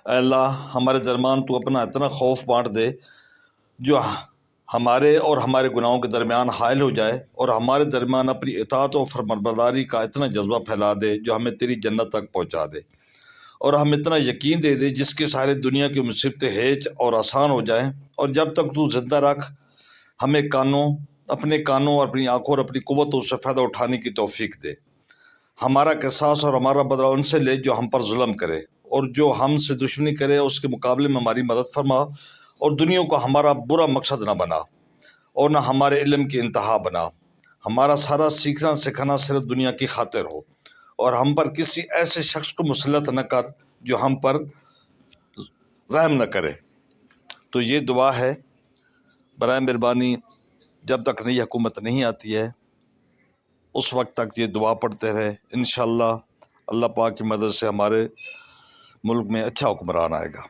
اے اللہ ہمارے درمیان تو اپنا اتنا خوف بانٹ دے جو ہمارے اور ہمارے گناہوں کے درمیان حائل ہو جائے، اور ہمارے درمیان اپنی اطاعت و فرمانبرداری کا اتنا جذبہ پھیلا دے جو ہمیں تیری جنت تک پہنچا دے، اور ہم اتنا یقین دے دے جس کے سارے دنیا کی مصیبتیں ہیچ اور آسان ہو جائیں، اور جب تک تو زندہ رکھ ہمیں اپنے کانوں اور اپنی آنکھوں اور اپنی قوتوں سے فائدہ اٹھانے کی توفیق دے۔ ہمارا قصاص اور ہمارا بدلہ ان سے لے جو ہم پر ظلم کرے، اور جو ہم سے دشمنی کرے اس کے مقابلے میں ہماری مدد فرما، اور دنیا کو ہمارا برا مقصد نہ بنا اور نہ ہمارے علم کی انتہا بنا۔ ہمارا سارا سیکھنا سکھانا صرف دنیا کی خاطر ہو، اور ہم پر کسی ایسے شخص کو مسلط نہ کر جو ہم پر رحم نہ کرے۔ تو یہ دعا ہے، برائے مہربانی جب تک نئی حکومت نہیں آتی ہے اس وقت تک یہ دعا پڑھتے رہے، انشاءاللہ اللہ پاک کی مدد سے ہمارے ملک میں اچھا حکمران آئے گا۔